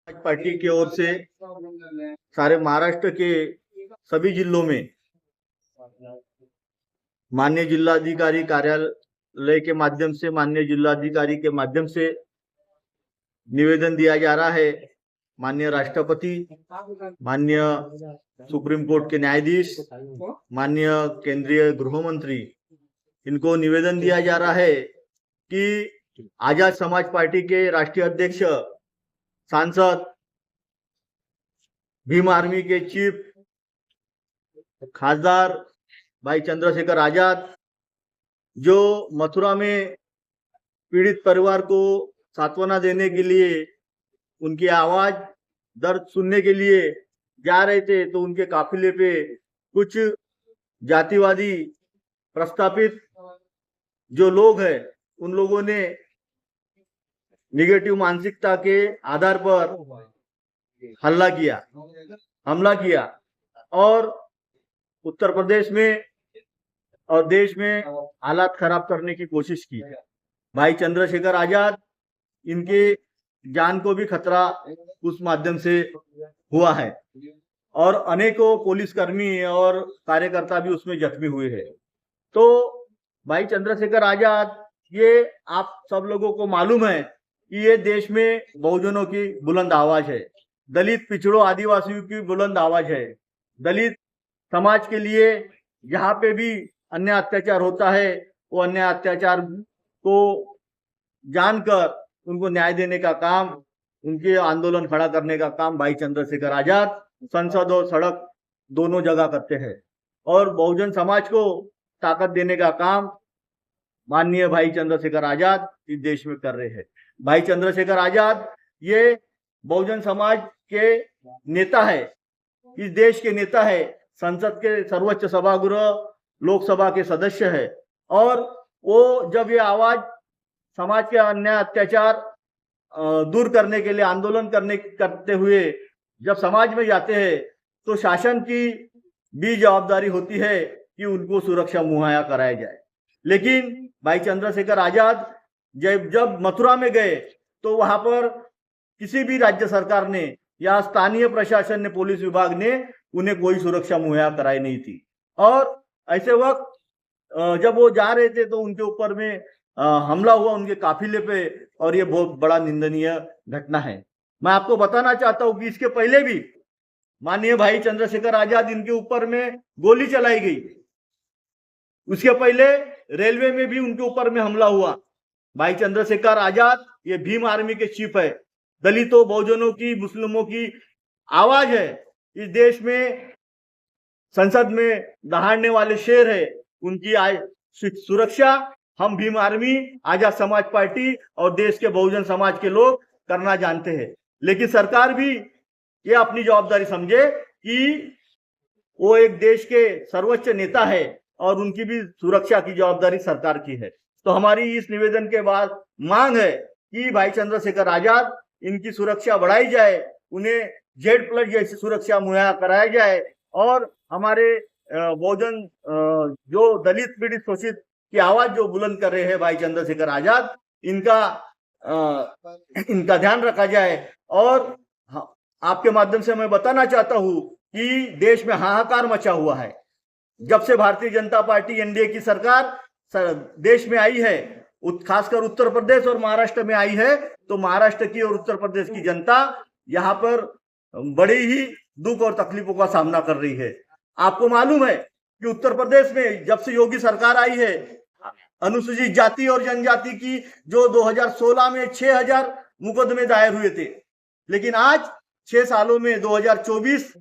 समाज पार्टी की ओर से सारे महाराष्ट्र के सभी जिलों में माननीय जिलाधिकारी कार्यालय के माध्यम से, माननीय जिलाधिकारी के माध्यम से निवेदन दिया जा रहा है। माननीय राष्ट्रपति, माननीय सुप्रीम कोर्ट के न्यायाधीश, माननीय केंद्रीय गृह मंत्री, इनको निवेदन दिया जा रहा है कि आजाद समाज पार्टी के राष्ट्रीय अध्यक्ष, सांसद, भीम आर्मी के चीफ खासदार भाई चंद्रशेखर आजाद, जो मथुरा में पीड़ित परिवार को सांत्वना देने के लिए, उनकी आवाज दर्द सुनने के लिए जा रहे थे, तो उनके काफिले पे कुछ जातिवादी प्रस्तापित जो लोग हैं, उन लोगों ने निगेटिव मानसिकता के आधार पर हमला किया और उत्तर प्रदेश में और देश में हालात खराब करने की कोशिश की। भाई चंद्रशेखर आजाद, इनके जान को भी खतरा उस माध्यम से हुआ है और अनेकों पुलिसकर्मी और कार्यकर्ता भी उसमें जख्मी हुए हैं। तो भाई चंद्रशेखर आजाद, ये आप सब लोगों को मालूम है कि ये देश में बहुजनों की बुलंद आवाज है, दलित, पिछड़ों, आदिवासियों की बुलंद आवाज है। दलित समाज के लिए जहाँ पे भी अन्याय अत्याचार होता है, वो अन्याय अत्याचार को जानकर उनको न्याय देने का काम, उनके आंदोलन खड़ा करने का काम भाई चंद्रशेखर आजाद संसद और सड़क दोनों जगह करते हैं और बहुजन समाज को ताकत देने का काम माननीय भाई चंद्रशेखर आजाद इस देश में कर रहे हैं। भाई चंद्रशेखर आजाद ये बहुजन समाज के नेता है, इस देश के नेता है, संसद के सर्वोच्च सभागृह लोकसभा के सदस्य है और वो जब ये आवाज समाज के अन्याय अत्याचार दूर करने के लिए आंदोलन करते हुए जब समाज में जाते हैं, तो शासन की भी जवाबदारी होती है कि उनको सुरक्षा मुहैया कराया जाए। लेकिन भाई चंद्रशेखर आजाद जब मथुरा में गए, तो वहां पर किसी भी राज्य सरकार ने या स्थानीय प्रशासन ने, पुलिस विभाग ने उन्हें कोई सुरक्षा मुहैया कराई नहीं थी और ऐसे वक्त जब वो जा रहे थे तो उनके ऊपर में हमला हुआ, उनके काफिले पे, और ये बहुत बड़ा निंदनीय घटना है। मैं आपको बताना चाहता हूं कि इसके पहले भी माननीय भाई चंद्रशेखर आजाद, इनके ऊपर में गोली चलाई गई। उसके पहले रेलवे में भी उनके ऊपर में हमला हुआ। भाई चंद्रशेखर आजाद ये भीम आर्मी के चीफ है, दलितों, बहुजनों की, मुस्लिमों की आवाज है। इस देश में संसद में दहाड़ने वाले शेर है, उनकी सुरक्षा हम भीम आर्मी, आजाद समाज पार्टी और देश के बहुजन समाज के लोग करना जानते हैं। लेकिन सरकार भी ये अपनी जवाबदारी समझे कि वो एक देश के सर्वोच्च नेता है और उनकी भी सुरक्षा की जवाबदारी सरकार की है। तो हमारी इस निवेदन के बाद मांग है कि भाई चंद्रशेखर आजाद, इनकी सुरक्षा बढ़ाई जाए, उन्हें Z+ जैसी सुरक्षा मुहैया कराया जाए और हमारे बहुजन जो दलित, पीड़ित, शोषित की आवाज जो बुलंद कर रहे हैं भाई चंद्रशेखर आजाद, इनका ध्यान रखा जाए। और आपके माध्यम से मैं बताना चाहता हूं कि देश में हाहाकार मचा हुआ है। जब से भारतीय जनता पार्टी NDA की सरकार देश में आई है, खासकर उत्तर प्रदेश और महाराष्ट्र में आई है, तो महाराष्ट्र की और उत्तर प्रदेश की जनता यहाँ पर बड़ी ही दुख और तकलीफों का सामना कर रही है। आपको मालूम है कि उत्तर प्रदेश में जब से योगी सरकार आई है, अनुसूचित जाति और जनजाति की जो 2016 में 6000 मुकदमे दायर हुए थे, लेकिन आज 6 सालों में 2024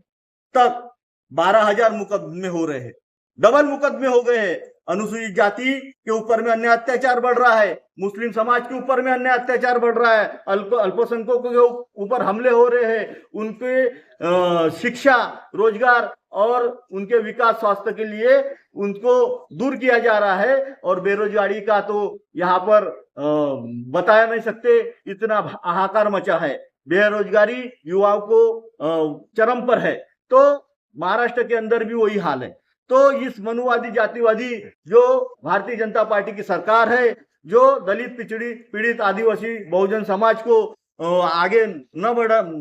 तक 12000 मुकदमे हो रहे हैं, डबल मुकदमे हो गए हैं। अनुसूचित जाति के ऊपर में अन्याय अत्याचार बढ़ रहा है, मुस्लिम समाज के ऊपर में अन्याय अत्याचार बढ़ रहा है, अल्पसंख्यकों के ऊपर हमले हो रहे हैं, उनके शिक्षा, रोजगार और उनके विकास, स्वास्थ्य के लिए उनको दूर किया जा रहा है। और बेरोजगारी का तो यहाँ पर बताया नहीं सकते, इतना हाहाकार मचा है। बेरोजगारी युवाओं को चरम पर है। तो महाराष्ट्र के अंदर भी वही हाल है। तो इस मनुवादी, जातिवादी जो भारतीय जनता पार्टी की सरकार है, जो दलित, पिछड़ी, पीड़ित, आदिवासी, बहुजन समाज को आगे न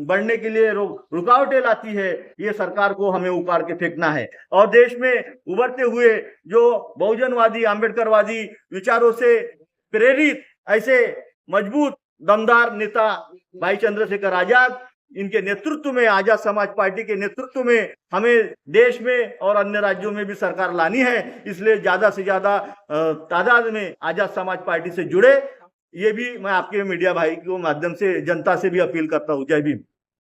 बढ़ने के लिए रुकावटें लाती है, ये सरकार को हमें उखाड़ के फेंकना है। और देश में उभरते हुए जो बहुजनवादी आम्बेडकरवादी विचारों से प्रेरित ऐसे मजबूत दमदार नेता भाई चंद्रशेखर आजाद, इनके नेतृत्व में, आजाद समाज पार्टी के नेतृत्व में हमें देश में और अन्य राज्यों में भी सरकार लानी है। इसलिए ज्यादा से ज्यादा तादाद में आजाद समाज पार्टी से जुड़े, ये भी मैं आपके मीडिया भाई के माध्यम से जनता से भी अपील करता हूँ। जय भीम।